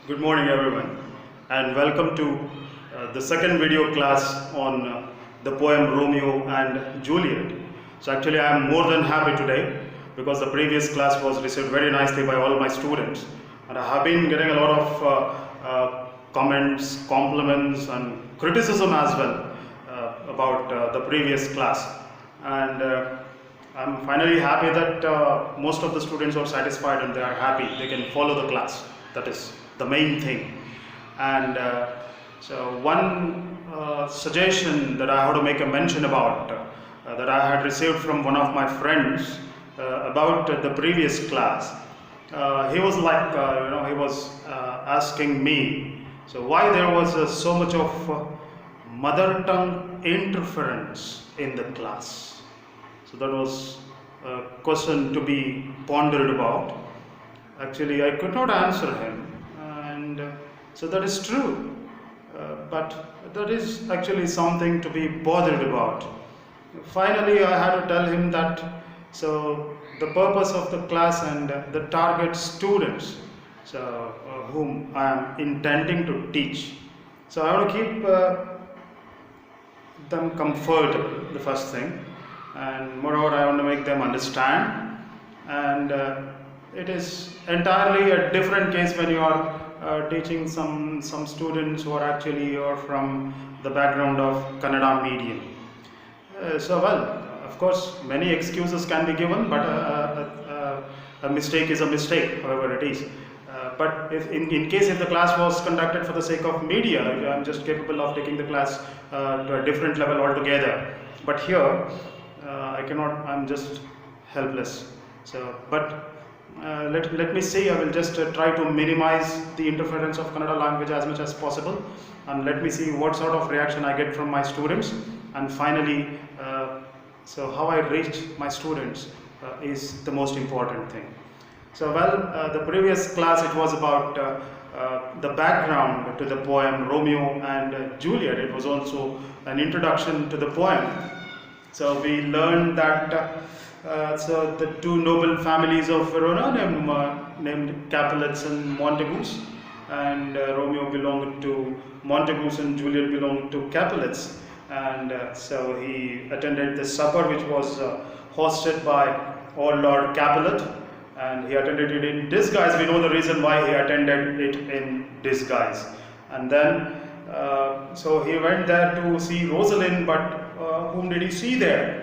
Good morning everyone, and welcome to the second video class on the poem Romeo and Juliet. So actually I am more than happy today because the previous class was received very nicely by all my students, and I have been getting a lot of comments, compliments and criticism as well about the previous class, and I'm finally happy that most of the students are satisfied and they are happy. They can follow the class. That is the main thing. And so one suggestion that I have to make a mention about that I had received from one of my friends about the previous class. He was like, he was asking me, so why there was so much of mother tongue interference in the class. So that was a question to be pondered about. Actually, I could not answer him, and so that is true. But that is actually something to be bothered about. Finally, I had to tell him that so the purpose of the class and the target students, so whom I am intending to teach. So I want to keep them comfortable, the first thing, and moreover I want to make them understand, and it is entirely a different case when you are teaching some students who are actually from the background of Kannada medium. Of course many excuses can be given, but a mistake is a mistake, however it is. But if in case if the class was conducted for the sake of media, I am just capable of taking the class to a different level altogether. But here I cannot, I am just helpless. So, but let me see, I will just try to minimize the interference of Kannada language as much as possible, and let me see what sort of reaction I get from my students, and finally so how I reach my students is the most important thing. So the previous class it was about the background to the poem Romeo and Juliet. It was also an introduction to the poem. So we learned that so the two noble families of Verona named Capulets and Montagus, and Romeo belonged to Montagus and Juliet belonged to Capulets, and so he attended the supper which was hosted by old Lord Capulet, and he attended it in disguise. We know the reason why he attended it in disguise, and then so he went there to see Rosalind, but whom did he see there?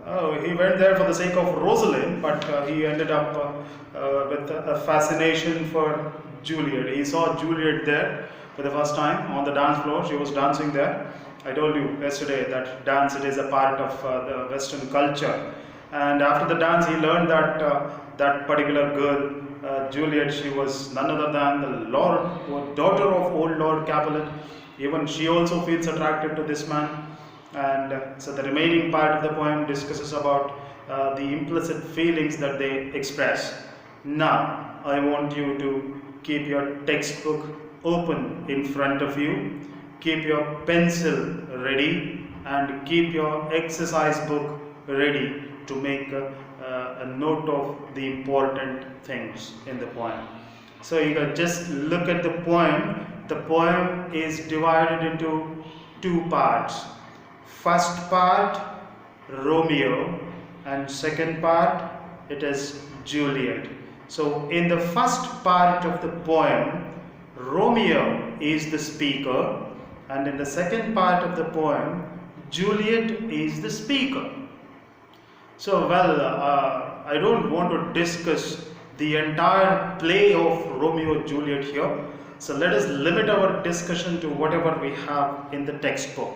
Oh, he went there for the sake of Rosalind, but he ended up with a fascination for Juliet. He saw Juliet there for the first time on the dance floor. She was dancing there. I told you yesterday that dance, it is a part of the Western culture. And after the dance, he learned that that particular girl, Juliet, she was none other than the daughter of old Lord Capulet. Even she also feels attracted to this man. And so the remaining part of the poem discusses about the implicit feelings that they express. Now, I want you to keep your textbook open in front of you, keep your pencil ready, and keep your exercise book ready to make a note of the important things in the poem. So you can just look at the poem. The poem is divided into two parts. First part, Romeo, and second part, it is Juliet. So in the first part of the poem, Romeo is the speaker, and in the second part of the poem, Juliet is the speaker. So I don't want to discuss the entire play of Romeo and Juliet here. So let us limit our discussion to whatever we have in the textbook.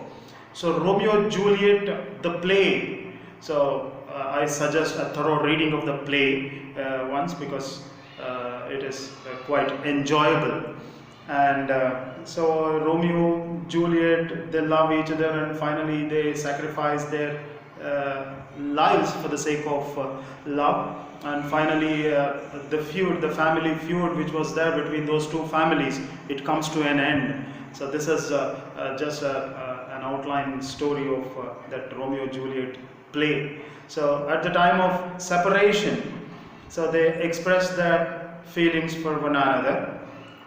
So Romeo and Juliet, the play. So I suggest a thorough reading of the play once, because it is quite enjoyable. And so Romeo, Juliet, they love each other, and finally they sacrifice their lives for the sake of love. And finally the family feud which was there between those two families, it comes to an end. So this is just an outline story of that Romeo and Juliet play. So at the time of separation, So they express their feelings for one another.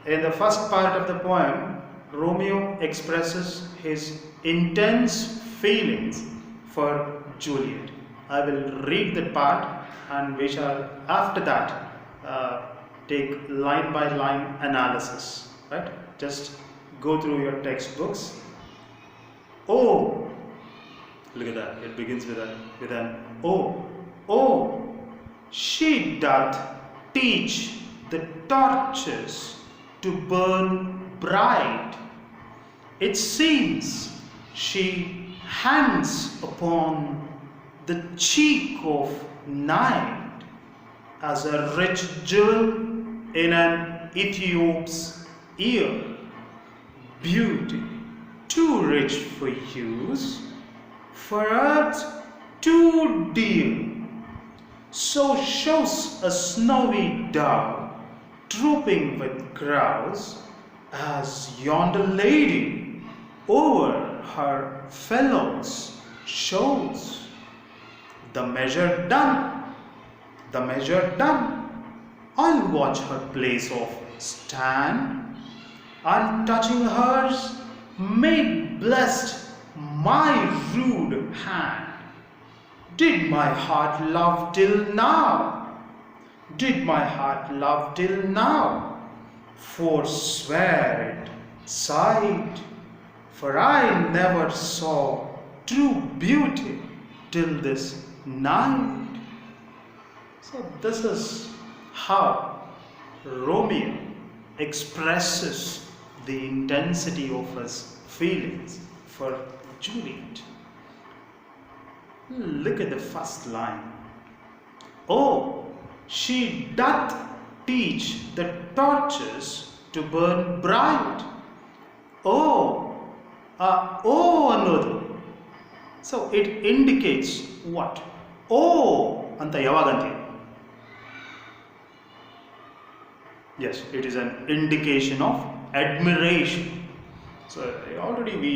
In the first part of the poem, Romeo expresses his intense feelings for Juliet. I will read that part and we shall after that take line by line analysis. Right? Just go through your textbooks. Oh, look at that. It begins with an oh. Oh, she doth teach the torches to burn bright. It seems she hangs upon the cheek of night as a rich jewel in an Ethiop's ear. Beauty too rich for use, for earth too dear. So shows a snowy dove drooping with crows, as yonder lady over her fellows shows. The measure done, I'll watch her place of stand, and touching hers made blessed my rude hand. Did my heart love till now? Did my heart love till now? Forswear it, sighed, for I never saw true beauty till this night. So this is how Romeo expresses the intensity of his feelings for Juliet. Look at the first line. Oh, she doth teach the torches to burn bright. Oh, another. So it indicates what? Oh, anta yavaganti. Yes, it is an indication of admiration. So already we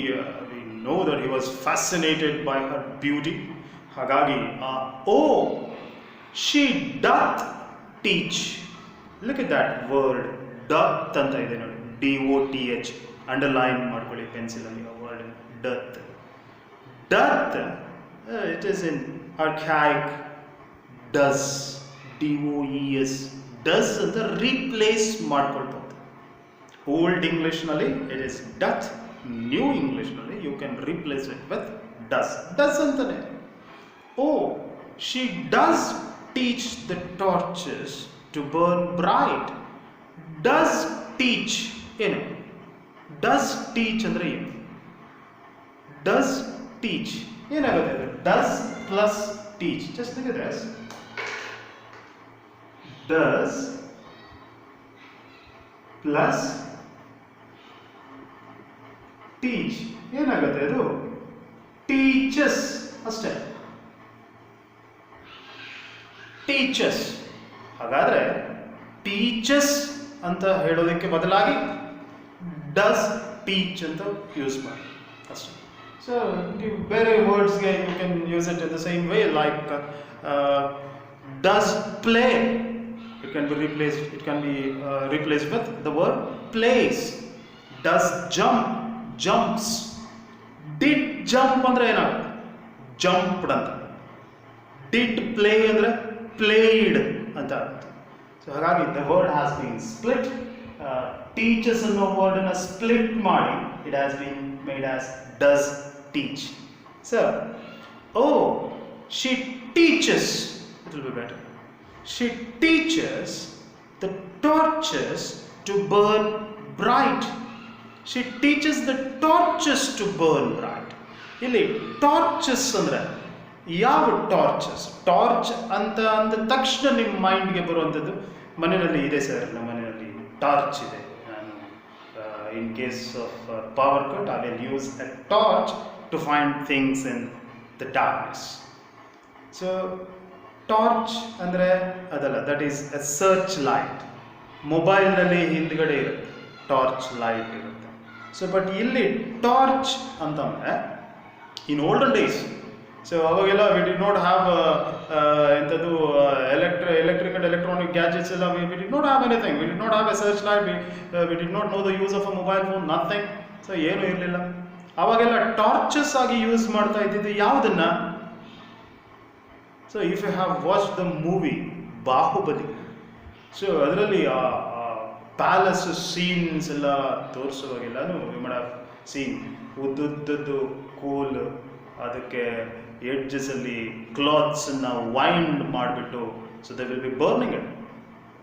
know that he was fascinated by her beauty. Hagagi, oh, she doth teach. Look at that word, doth anta ide nodi. D-O-T-H. Underline ಮಾಡ್ಕೊಳ್ಳಿ pencil ಅಲ್ಲಿ a word, doth. Doth, it is in archaic does, D-O-E-S. Does ಅಂತ replace ಮಾಡ್ಕೊಳ್ಬೋದು. Old English ನಲ್ಲಿ it is doth. New English ನಲ್ಲಿ you can replace it with does. Does ಅಂತಾನೆ. Oh, she does teach the torches to burn bright. Does teach, ಏನು? Does teach ಅಂದ್ರೆ ಏನು? Does teach ಏನಾಗುತ್ತೆ ಅದು? Does plus teach. Just look at this. Does plus teach ಏನಾಗುತ್ತೆ ಅದು? Teaches ಅಷ್ಟೇ. Teaches. ಹಾಗಾದ್ರೆ teaches ಅಂತ ಹೇಳೋದಕ್ಕೆ ಬದಲಾಗಿ does teach ಅಂತ ಯೂಸ್ ಮಾಡಿ ಅಷ್ಟೇ. ಸೊ ಬೇರೆ ವರ್ಡ್ಸ್ಗೆ you can use it in the same way, like does play. It can be replaced with the word plays. Does jump, jumps. Did jump ಅಂದ್ರೆ ಏನಾಗುತ್ತೆ? Jumped ಅಂತ. Did play ಅಂದ್ರೆ played ಅಂತ. So ಹಾಗಾಗಿ the word has been split. Teaches ಅನ್ನೋ word ಅನ್ನ split ಮಾಡಿ it has been made as does teach. So, oh, she teaches. It will be better. She teaches the torches to burn bright. She teaches the torches to burn bright. ಇಲ್ಲಿ torches ಅಂದ್ರೆ ಯಾವ torches? Torch ಅಂತ ಅಂದ ತಕ್ಷಣ ನಿಮ್ಮ ಮೈಂಡ್ಗೆ ಬರುವಂಥದ್ದು ಮನೆಯಲ್ಲಿ ಇದೆ ಸರ್, ನಮ್ಮ ಮನೆಯಲ್ಲಿ ಟಾರ್ಚ್ ಇದೆ. ನಾನು in case of power cut I will use a torch to find things in the darkness. So torch ಅಂದರೆ ಅದಲ್ಲ, that is a search light. ಮೊಬೈಲ್ನಲ್ಲಿ ಹಿಂದ್ಗಡೆ ಇರುತ್ತೆ ಟಾರ್ಚ್ ಲೈಟ್ ಇರುತ್ತೆ. ಸೊ ಬಟ್ ಇಲ್ಲಿ ಟಾರ್ಚ್ ಅಂತಂದರೆ ಇನ್ ಓಲ್ಡನ್ ಡೇಸ್ ಸೊ ಅವಾಗೆಲ್ಲ we did not have ಎಂಥದ್ದು ಎಲೆಕ್ಟ್ರಿಕ್ ಅಂಡ್ ಎಲೆಕ್ಟ್ರಾನಿಕ್ ಗ್ಯಾಜೆಟ್ಸ್ ಎಲ್ಲ we did not have anything, we did not have a search light, we did not no the use of a mobile phone, nothing. So ಏನೂ ಇರಲಿಲ್ಲ. ಅವಾಗೆಲ್ಲ torches ಆಗಿ use ಮಾಡ್ತಾ ಇದ್ದಿದ್ದು ಯಾವುದನ್ನ? So if you have watch the movie Baahubali, so ಅದರಲ್ಲಿ ಆ palace scenes ಎಲ್ಲ ತೋರಿಸುವಾಗೆಲ್ಲನೂ ಯು ಮಡ್ ಹ್ಯಾವ್ ಸೀನ್ ಉದ್ದುದ್ದದ್ದು ಕೋಲ್, ಅದಕ್ಕೆ ಎಡ್ಜಸಲ್ಲಿ ಕ್ಲಾತ್ಸನ್ನು ವೈಂಡ್ ಮಾಡಿಬಿಟ್ಟು, so they will be burning it,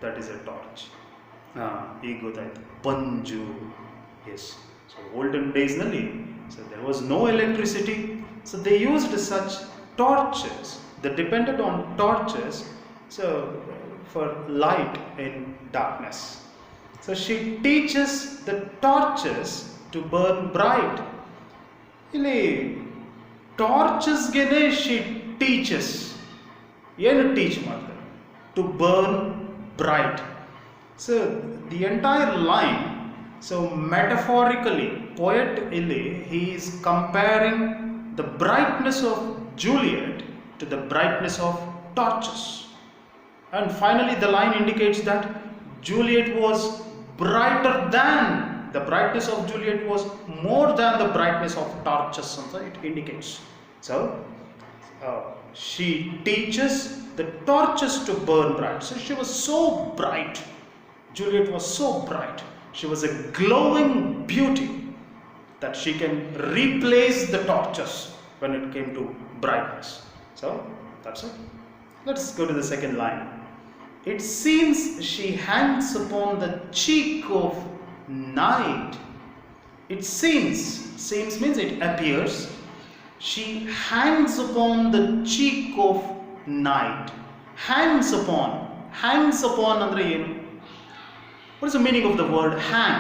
that is a torch. ಈಗ ಗೊತ್ತಾಯ್ತು, ಪಂಜು. ಎಸ್, ಸೊ ಓಲ್ಡನ್ ಡೇಸ್ನಲ್ಲಿ so there was no electricity, so they used such torches, they depended on torches so for light in darkness. So she teaches the torches to burn bright. ಇಲ್ಲಿ ಟಾರ್ಚಸ್ಗೆನೆ she teaches. ಏನು teach ಮಾಡ್ತಾರೆ? To burn bright. So the entire line, so metaphorically, poet ಇಲ್ಲಿ he is comparing the brightness of Juliet to the brightness of torches. And finally the line indicates that Juliet was brighter than, the brightness of Juliet was more than the brightness of torches, so it indicates. So she teaches the torches to burn bright. So she was so bright, Juliet was so bright, she was a glowing beauty that she can replace the torches when it came to brightness. So that's it. Let's go to the second line. It seems she hangs upon the cheek of night. It seems means it appears. She hangs upon the cheek of night. Hangs upon andre ಏನು? What is the meaning of the word hang?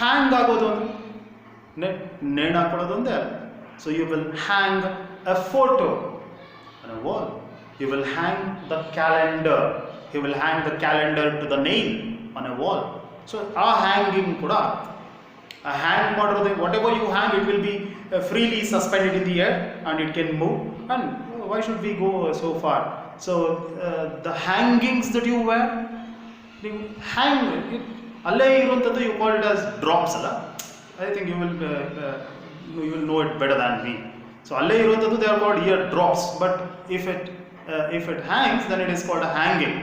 Hang ಆಗೋದು ಅಂದ್ರೆ ನೇಣು ಹಾಕೊಳ್ಳೋದು ಒಂದೇ. So you will hang a photo on a wall. You will hang the calendar. He will hang the calendar to the nail on a wall. So a hanging kuda, a hang ಮಾಡೋದು, whatever you hang, it will be freely suspended in the air and it can move. And why should we go so far? So the hangings that you wear, you hang it, ಅಲ್ಲೇ ಇರುವಂಥದ್ದು, you call it as drops ಅಲ್ಲ? I think you will know it better than me. So ಅಲ್ಲೇ ಇರುವಂಥದ್ದು they are called ear drops, but if it hangs, then it is called a hanging.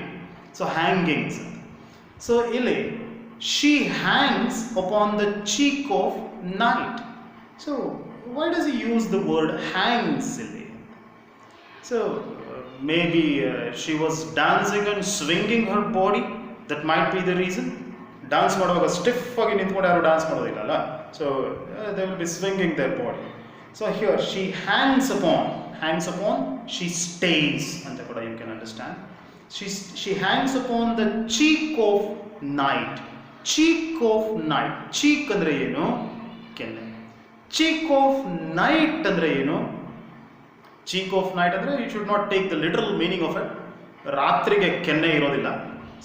So hangings. So ಇಲ್ಲಿ she hangs upon the cheek of night. So why does he use the word hangs ಇಲ್ಲಿ? So maybe she was dancing and swinging her body. That might be the reason. Dance ಮಾಡುವಾಗ stiff ಆಗಿ ನಿಂತ್ಕೊಂಡು ಯಾರು dance ಮಾಡೋದಿಲ್ಲ ಅಲ್ಲ. So they will be swinging their body. So here she hangs upon, she stays ಅಂತ ಕೂಡ you can understand. She hangs upon the cheek of night. Cheek of night. Cheek ಅಂದ್ರೆ ಏನು? ಕೆನ್ನೆ. Cheek of night ಅಂದ್ರೆ ಏನು? Cheek of night ಅಂದ್ರೆ you should not take the literal meaning of it. ರಾತ್ರಿಗೆ ಕೆನ್ನೆ ಇರೋದಿಲ್ಲ.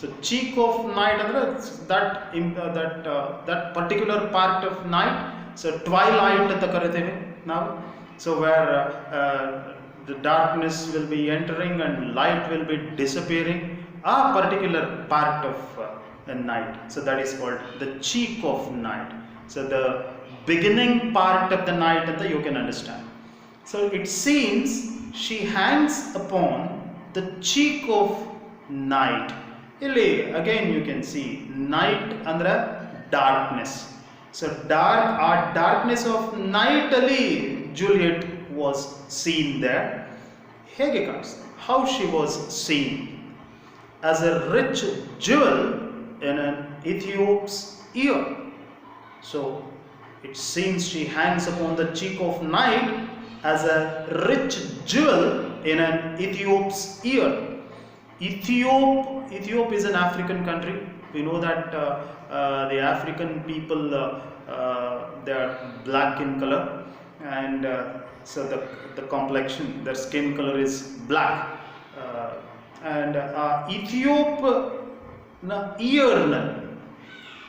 So cheek of night ಅಂದ್ರೆ that particular part of night. So twilight ಅಂತ ಕರಿತೇವೆ ನಾವು. So where the darkness will be entering and light will be disappearing, a particular part of the night. So that is called the cheek of night. So the beginning part of the night that you can understand. So it seems she hangs upon the cheek of night. Illi again you can see night andra darkness. So darkness of night ali Juliet was seen there. ಹೇಗೆ ಕಾಣಿಸ್ತು? How she was seen? As a rich jewel in an Ethiop's ear. So it seems she hangs upon the cheek of night as a rich jewel in an Ethiop's ear. Ethiopia is an African country. We know that the African people they are black in color, and so the complexion, their skin color is black, and Ethiopia ear,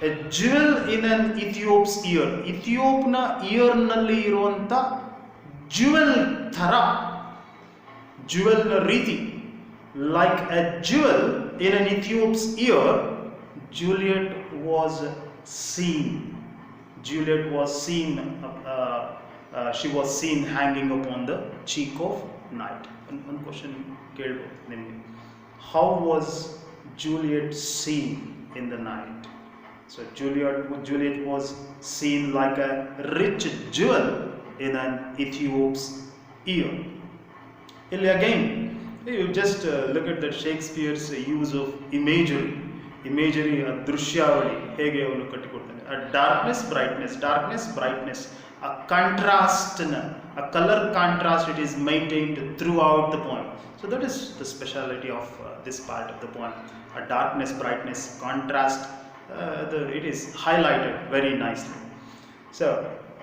a jewel in an Ethiop's ear. Ethiopia ear nalli iruvanta jewel thara jewelry, like a jewel in an Ethiop's ear, Juliet was seen. Juliet was seen, she was seen hanging upon the cheek of night. One question, how was Juliet seen in the night? So Juliet was seen like a rich jewel in an Ethiop's ear. Again, you just look at that Shakespeare's use of imagery, ದೃಶ್ಯಾವಳಿ ಹೇಗೆ ಅವನು ಕಟ್ಟಿಕೊಡ್ತಾನೆ. darkness, brightness, a contrast, a color contrast, it is maintained throughout the poem. So that is the speciality of this part of the poem. A darkness, brightness, contrast, it is highlighted very nicely. So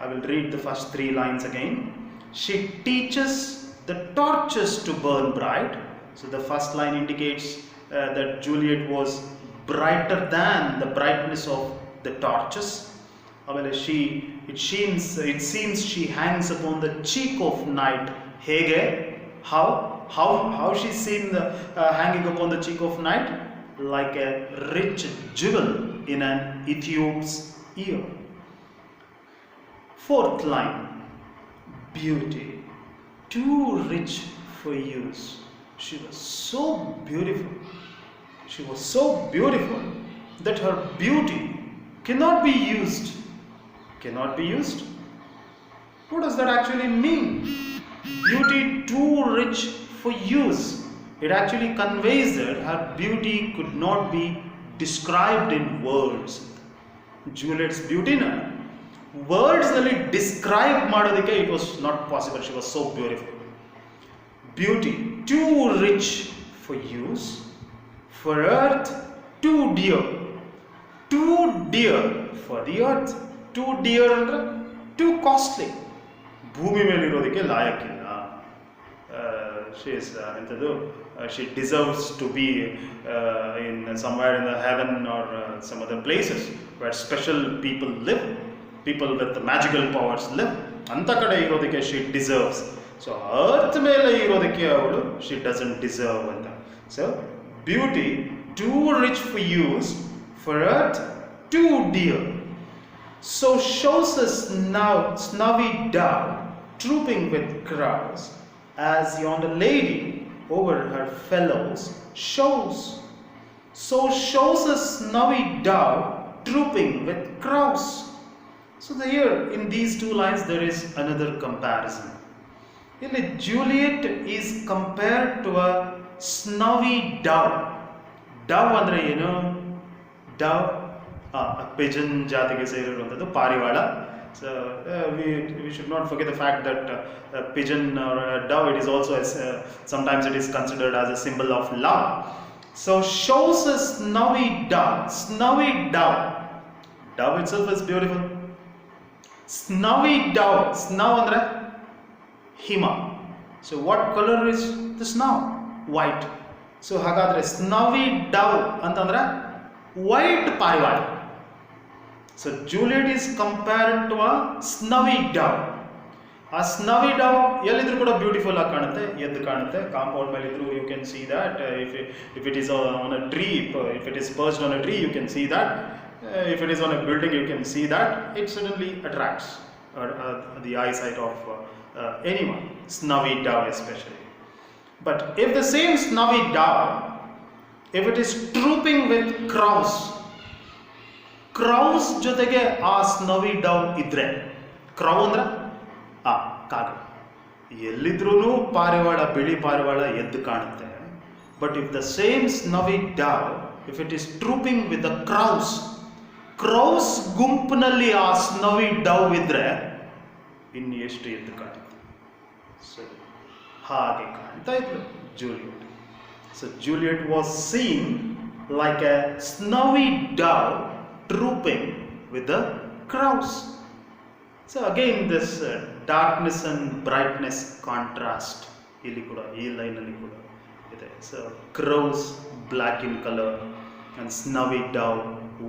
I will read the first 3 lines again. She teaches the torches to burn bright. So the first line indicates that Juliet was brighter than the brightness of the torches. It seems she hangs upon the cheek of night. Hege, how she's seen hanging upon the cheek of night? Like a rich jewel in an Ethiop's ear. 4th line, beauty, too rich for use. She was so beautiful. She was so beautiful that her beauty cannot be used. Cannot be used? What does that actually mean? Beauty too rich for use. It actually conveys that her beauty could not be described in words. Juliet's beauty, words nalli describe madodike it was not possible. She was so beautiful. Beauty too rich for use, for earth too dear for the earth. Too dear andre too costly. ಭೂಮಿ ಮೇಲೆ ಇರೋದಕ್ಕೆ ಲಾಯಕ್ಕಿಲ್ಲ. She deserves to be in somewhere in the heaven or some other places where special people live, people with the magical powers live. Anta kade irodike she deserves. So earth mele irodike avulu she doesn't deserve anta. So beauty too rich for use, for earth too dear. So shows us now snowy dove trooping with crowds, as yonder lady over her fellows shows. So shows a snowy dove trooping with crows. So here in these 2 lines there is another comparison. Juliet is compared to a snowy dove. Dove andre eno? Dove, a pigeon jatige seiriruvanthadu parivala. So we should not forget the fact that a pigeon or a dove, it is also sometimes it is considered as a symbol of love. So shows a snowy dove. Snowy dove. Dove itself is beautiful. Snowy dove. Snow andre hima. So what color is the snow? White. So hagadre snowy dove antandre white parivala. So Juliet is compared to a snowy dove. A snowy dove ellidru kuda beautiful ಆಗಿ ಕಾಣುತ್ತೆ, ಎದ್ದು ಕಾಣುತ್ತೆ. Compound ಮೇಲೆ ಇದ್ರೂ you can see that. If it is on a tree, if it is perched on a tree, you can see that. If it is on a building, you can see that. It certainly attracts the eyesight of anyone, snowy dove especially. But if the same snowy dove, if it is trooping with crows ಜೊತೆಗೆ ಆ ಸ್ನೋವಿ ಡವ್ ಇದ್ರೆ, crow ಅಂದ್ರೆ ಕಾಗೆ, ಎಲ್ಲಿದ್ರೂ ಪಾರಿವಾಳ, ಬಿಳಿ ಪಾರಿವಾಳ ಎದ್ದು ಕಾಣುತ್ತೆ. But if the same snowy dove, if it is trooping with the crows ಗುಂಪಿನಲ್ಲಿ ಆ ಸ್ನೋವಿ ಡವ್ ಇದ್ರೆ ಇನ್ನು ಎಷ್ಟು ಎದ್ದು ಕಾಣುತ್ತೆ. ಸೊ ಹಾಗೆ ಕಾಣ್ತಾ ಇದ್ರು Juliet. So Juliet was seen like a snowy dove trooping with the crows. So again this darkness and brightness contrast ಇಲ್ಲಿ ಕೂಡ ಈ ಲೈನ್ ಅಲ್ಲಿ ಕೂಡ ಇದೆ. So crows black in color and snowy dove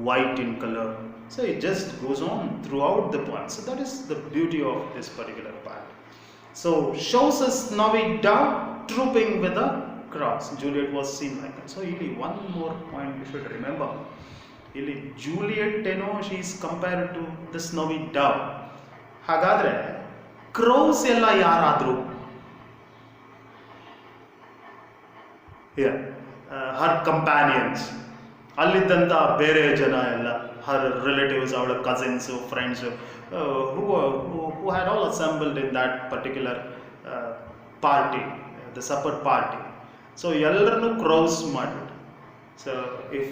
white in color. So it just goes on throughout the poem. So that is the beauty of this particular part. So shows a snowy dove trooping with the crowds. Juliet was seen like that. So ಇಲ್ಲಿ one more point you should remember. ಇಲ್ಲಿ Juliet ಏನೋ she is compared to the snowy dove. ಹಾಗಾದ್ರೆ crows ಎಲ್ಲ ಯಾರಾದ್ರು? Her companions, ಅಲ್ಲಿದ್ದಂಥ ಬೇರೆ ಜನ ಎಲ್ಲ, her relatives, ಅವಳ cousins, friends, who had all assembled in that particular party, the supper party. So ಎಲ್ಲರನ್ನು crows ಮಾಡಿಬಿಟ್ಟು. So if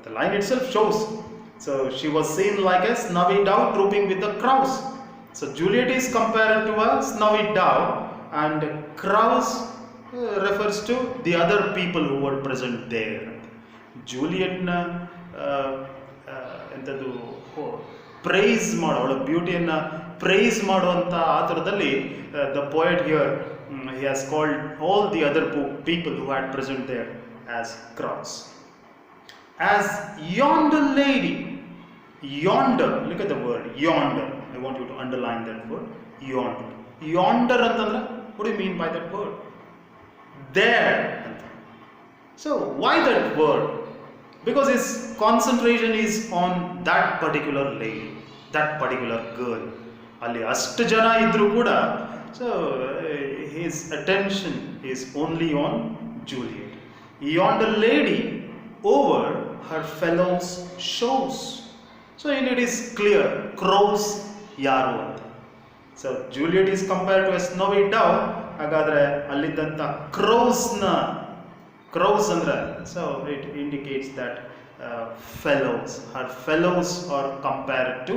the line itself shows, so she was seen like a snowy dove trooping with the crows. So Juliet is compared to a snowy dove, and crows refers to the other people who were present there. Julietನ ಎಂಥದ್ದು price ಮಾಡೋ, ಅವಳ ಬ್ಯೂಟಿಯನ್ನು price ಮಾಡುವಂಥ ಆ ಥರದಲ್ಲಿ the poet here he has called all the other people who had present there as crows. As yonder lady, yonder, look at the word yonder. I want you to underline that word, yonder. Yonder ಅಂತಂದ್ರೆ, what do you mean by that word? There. So why that word? Because his concentration is on that particular lady, that particular girl. ಅಲ್ಲಿ ಅಷ್ಟು ಜನ ಇದ್ರೂ ಕೂಡ, so his attention is only on Juliet. Yonder lady over her fellows shows. So it is clear, crows ಯಾರು ಅಂತ. So Juliet is compared to a snowy dove. ಹಾಗಾದ್ರೆ ಅಲ್ಲಿದ್ದಂಥ crows ಅಂದ್ರೆ, so it indicates that fellows, her fellows are compared to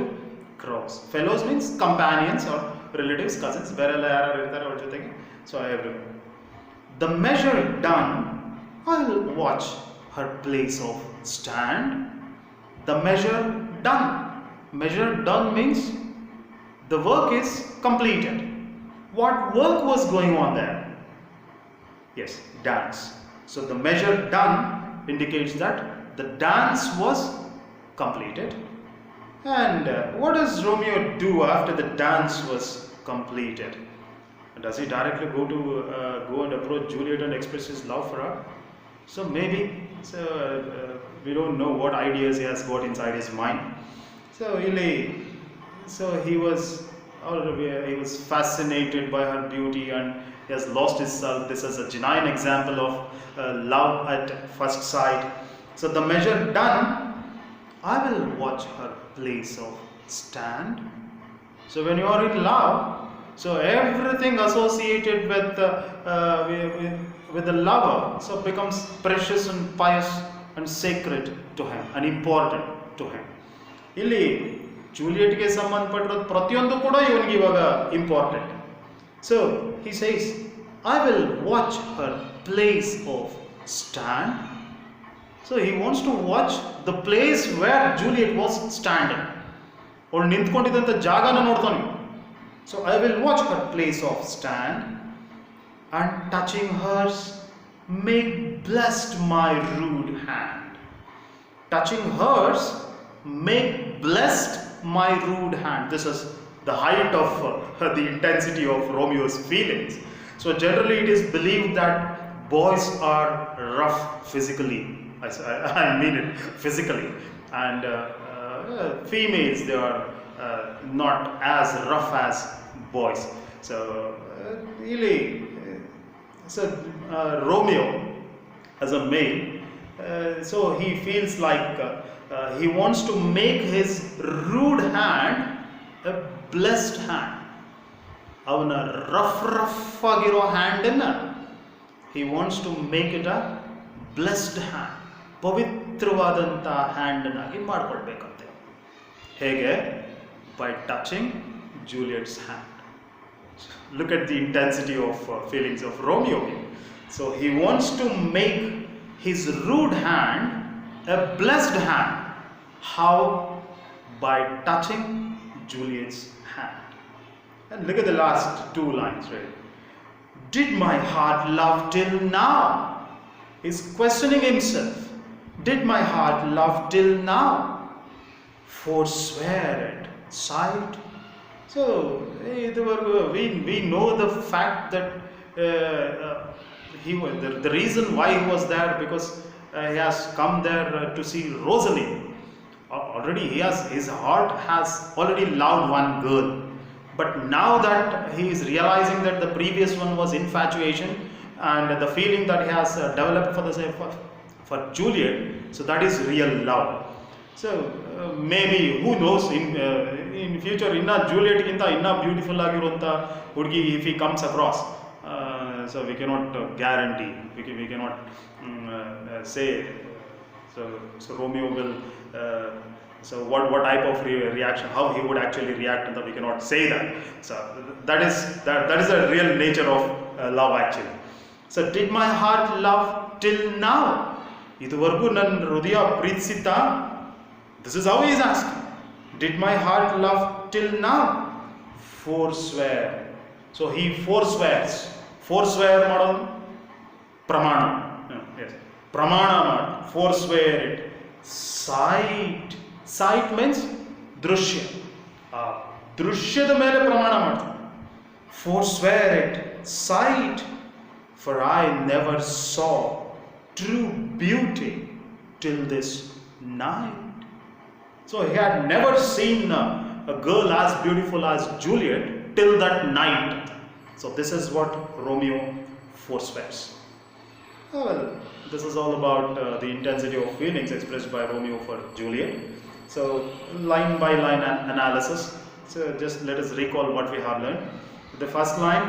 crows. Fellows means companions or relatives, cousins, ಬೇರೆಲ್ಲ ಯಾರು ಇರ್ತಾರೆ ಅವ್ರ ಜೊತೆಗೆ. So everyone. The measure done, I will watch her place of stand. The measure done. Measure done means the work is completed. What work was going on there? Yes, dance. So the measure done indicates that the dance was completed. And what does Romeo do after the dance was completed? Does he directly go and approach Juliet and express his love for her? So maybe, we don't know what ideas he has got inside his mind. So he was fascinated by her beauty and he has lost himself. This is a genuine example of love at first sight. So the measure done, I will watch her place of stand. So when you are in love, so everything associated with the lover, so becomes precious and pious and sacred to him and important to him. ಇಲ್ಲಿ ಜೂಲಿಯಟ್ಗೆ ಸಂಬಂಧಪಟ್ಟಿರೋದು ಪ್ರತಿಯೊಂದು ಕೂಡ ಇವನಿಗೆ ಇವಾಗ important. So he says, I will watch her place of stand. So he wants to watch the place where Juliet was standing. ಅವಳು ನಿಂತ್ಕೊಂಡಿದ್ದಂಥ ಜಾಗನ ನೋಡ್ತಾನೆ. So I will watch her place of stand, and touching hers, make blessed my rude hand. Touching hers, make blessed my rude hand. This is the height of the intensity of Romeo's feelings. So generally it is believed that boys are rough physically. I mean it physically, and females, they are not as rough as boys. So Romeo as a male, so he feels like he wants to make his rude hand a blessed hand. ಅವನ rough ಆಗಿರೋ ಹ್ಯಾಂಡನ್ನು he wants to make it a blessed hand, ಪವಿತ್ರವಾದಂಥ ಹ್ಯಾಂಡನ್ನಾಗಿ ಮಾಡ್ಕೊಳ್ಬೇಕಂತೆ. ಹೇಗೆ? by touching Juliet's hand. Look at the intensity of feelings of Romeo here. So he wants to make his rude hand a blessed hand. How? By touching Juliet's hand. And look at the last two lines, right? Did my heart love till now? He's questioning himself. Did my heart love till now? Forswear it, sight. So we know the fact that the reason why he was there, because he has come there to see Rosalie. Already his heart has already loved one girl, but now that he is realizing that the previous one was infatuation, and the feeling that he has developed for Juliet, so that is real love. So maybe who knows, in future inna Juliet ginta inna beautiful agirunta hudgi if he comes across. So we cannot guarantee, we cannot say. So Romeo will. So what type of reaction, how he would actually react, we cannot say that. So that is the real nature of love actually. So did my heart love till now? Iduvargu nan hridaya preetsita. This is how he is asking. Did my heart love till now? Forswear. So he forswears. Forswear model pramana. Yes. Pramana model. Forswear it. Sight. Sight means drushya. Drushyada mere pramana ಮಾಡ್ತಾರೆ. Forswear it. Sight. For I never saw true beauty till this night. So he had never seen a girl as beautiful as Juliet till that night. So this is what Romeo forswears. Well, this is all about the intensity of feelings expressed by Romeo for Juliet. So line by line analysis. So just let us recall what we have learned. The first line,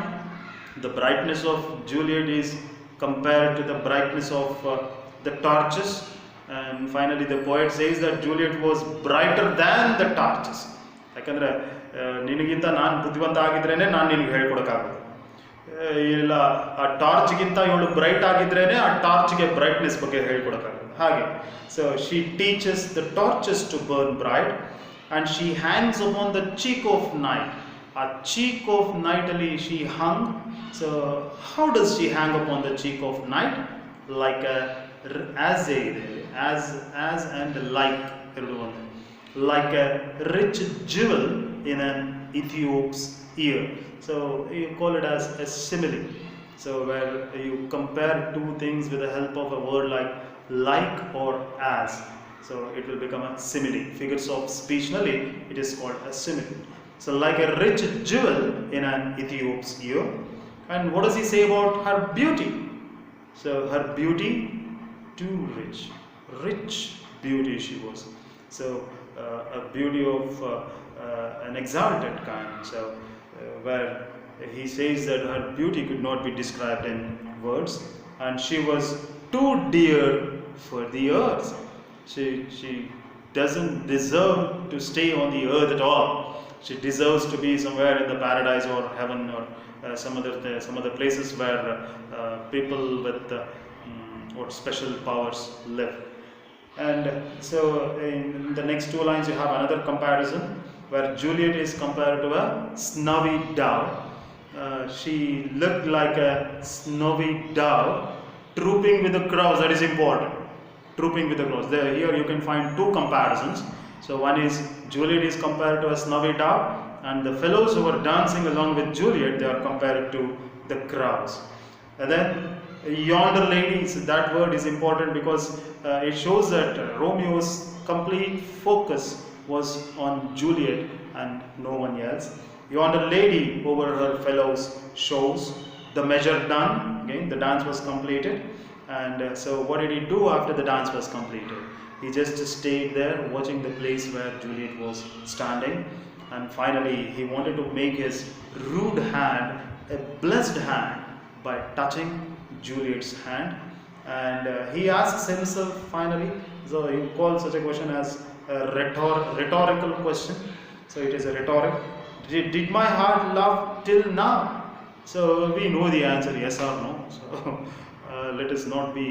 the brightness of Juliet is compared to the brightness of the torches. And finally the poet says that Juliet was brighter than the torches. ಯಾಕಂದ್ರೆ ನಿನಗಿಂತ ನಾನು ಬುದ್ಧಿವಂತ ಆಗಿದ್ರೇನೆ ನಾನು ನಿನಗೆ ಹೇಳ್ಕೊಡಕ್ಕಾಗೋದು. ಇಲ್ಲ ಆ ಟಾರ್ಚ್ಗಿಂತ ಇವಳು bright ಆಗಿದ್ರೇನೆ ಆ ಟಾರ್ಚ್ಗೆ ಬ್ರೈಟ್ನೆಸ್ ಬಗ್ಗೆ ಹೇಳ್ಕೊಡಕ್ಕಾಗೋದು. ಹಾಗೆ so she teaches the torches to burn bright and she hangs upon the cheek of night. A cheek of night ali she hung. So how does she hang upon the cheek of night? Like as and like a rich jewel in an Ethiop's ear. So you call it as a simile. So where you compare two things with the help of a word like or as. So it will become a simile. Figures of speech nalli it is called a simile. So like a rich jewel in an Ethiop's ear. And what does he say about her beauty? So her beauty too rich. Rich beauty she was. So a beauty of an exalted kind. So where he says that her beauty could not be described in words, and she was too dear for the earth. She doesn't deserve to stay on the earth at all. She deserves to be somewhere in the paradise or heaven or some other places where people with special powers live. And so in the next two lines you have another comparison where Juliet is compared to a snowy dove. She looked like a snowy dove trooping with the crows. That is important. Trooping with the crows. Here you can find two comparisons. So one is Juliet is compared to a snowy dove, and the fellows who were dancing along with Juliet, they are compared to the crows. And then yonder ladies, that word is important because it shows that Romeo's complete focus was on Juliet and no one else. Yonder lady over her fellows shows the measure done. Again, the dance was completed. And so what did he do after the dance was completed? He just stayed there watching the place where Juliet was standing, and finally he wanted to make his rude hand a blessed hand by touching Juliet's hand. And he asks himself finally, so you call such a question as a rhetorical question. So it is a rhetoric. Did my heart love till now? So we know the answer, yes or no. So let us not be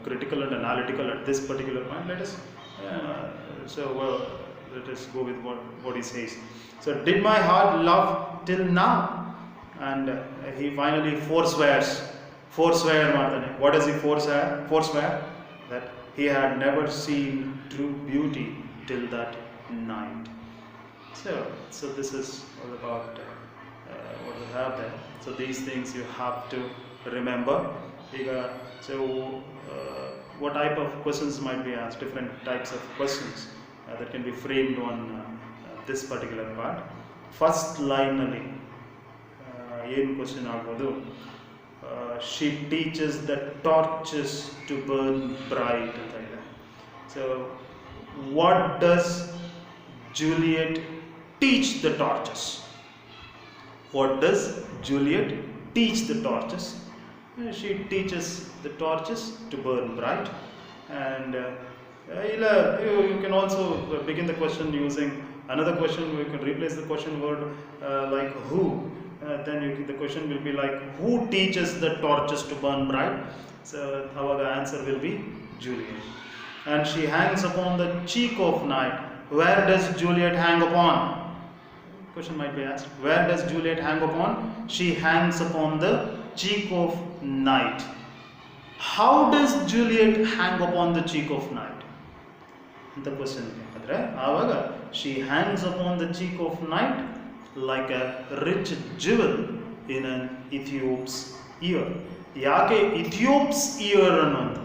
critical and analytical at this particular point. Let us go with what he says. So did my heart love till now? And he finally forswears. What does he forswear? That he had never seen true beauty till that night. So this is all about what we have there. So these things you have to remember. So what type of questions might be asked? Different types of questions that can be framed on this particular part. First line ali ಏನು question ಆಗ್ಬೋದು? She teaches the torches to burn bright ಅಂತ ಇದೆ. So what does Juliet teach the torches? What does Juliet teach the torches? She teaches the torches to burn bright. And you can also begin the question using another question. You can replace the question word like who. Then the question will be like, who teaches the torches to burn bright? So our answer will be Juliet. And she hangs upon the cheek of night. Where does Juliet hang upon? Question might be asked. Where does Juliet hang upon? She hangs upon the cheek of night. How does Juliet hang upon the cheek of night? The question is, she hangs upon the cheek of night like a rich jewel in an Ethiop's ear. Yake Ethiop's ear annondu.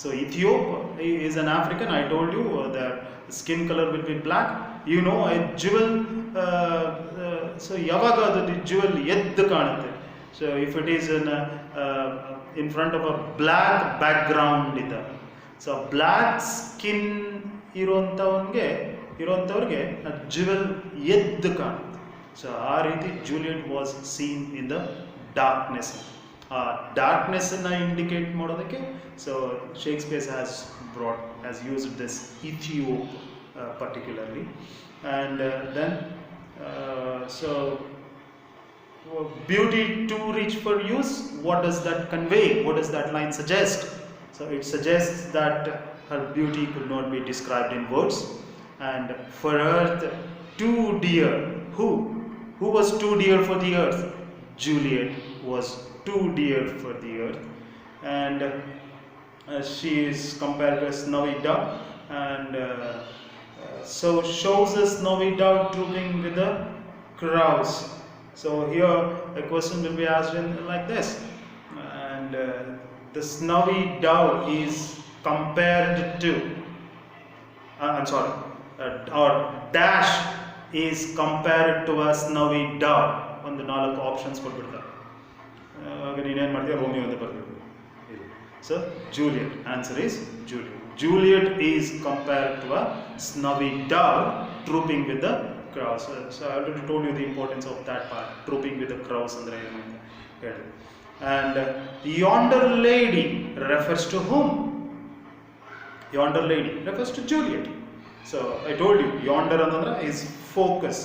So Ethiop is an African. I told you that skin color will be black. You know, a jewel. So yavaga the jewel eddu kanutte. So if it is in front of a black background ida. So black skin iruvantavange a jewel eddu kanutte. So aa reeti Juliet was seen in the darkness. Darkness na indicate ಮಾಡೋದಕ್ಕೆ so Shakespeare has used this Ethiop particularly. And then so beauty too rich for use, what does that convey? What does that line suggest? So it suggests that her beauty could not be described in words. And for earth too dear, who was too dear for the earth? Juliet was too dear for the earth. And she is compared to a snowy dove, and so shows a snowy dove trooping with the crows. So here a question will be asked like this, and the snowy dove is compared to or dash is compared to a snowy dove. On the 4 options ಕೊಟ್ಬಿಡ್ತಾರೆ. ಆಗ ನೀನೇನು ಮಾಡ್ತೀಯ? Romeo ಅಂತ ಬರಬೇಕು. So Juliet, answer is Juliet. Juliet is compared to a snowy dove trooping with the crows. So I already told you the importance of that part, trooping with the crows andre ಏನು ಅಂತ ಹೇಳಿ. And yonder lady refers to whom? Yonder lady refers to Juliet. So I told you, yonder andandre is focus.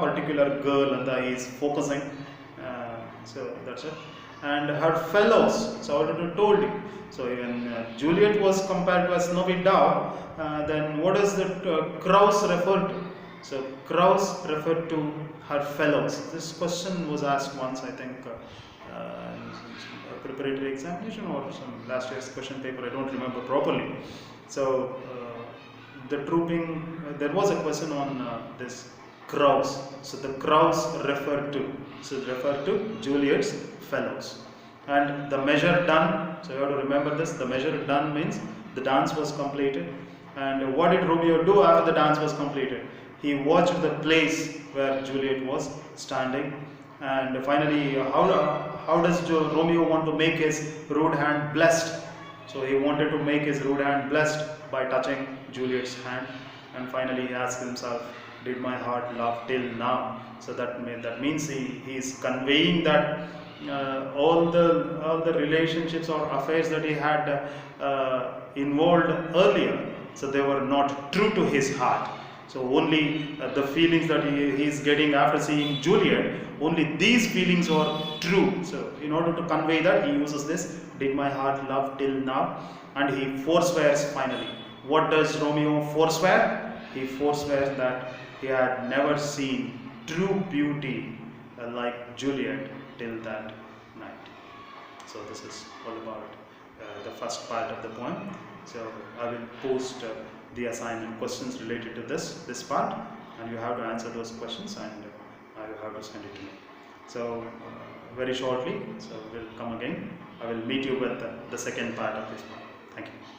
Particular girl and is focusing. So that's it. And her fellows, so I already told you. So even Juliet was compared to a snowy dove. Then what does the crows refer to? So crows refer to her fellows. This question was asked once, I think, in a preparatory examination or some last year's question paper. I don't remember properly. So the trooping, there was a question on this crows. So the crows refer to Juliet's fellows. And the measure done, so you have to remember this, the measure done means the dance was completed. And what did Romeo do after the dance was completed? He watched the place where Juliet was standing. And finally, how does Romeo want to make his rude hand blessed? So he wanted to make his rude hand blessed by touching Juliet's hand. And finally he asked himself, did my heart love till now? So that means he is conveying that all the relationships or affairs that he had involved earlier, so they were not true to his heart. So only the feelings that he is getting after seeing Juliet, only these feelings are true. So in order to convey that, he uses this, did my heart love till now? And he forswears finally. What does Romeo forswear? He forswears that he had never seen true beauty like Juliet till that night. So this is all about the first part of the poem. So I will post the assignment questions related to this part, and you have to answer those questions, and I have to send it to me. So very shortly, so we'll come again. I will meet you with the second part of this one. Thank you.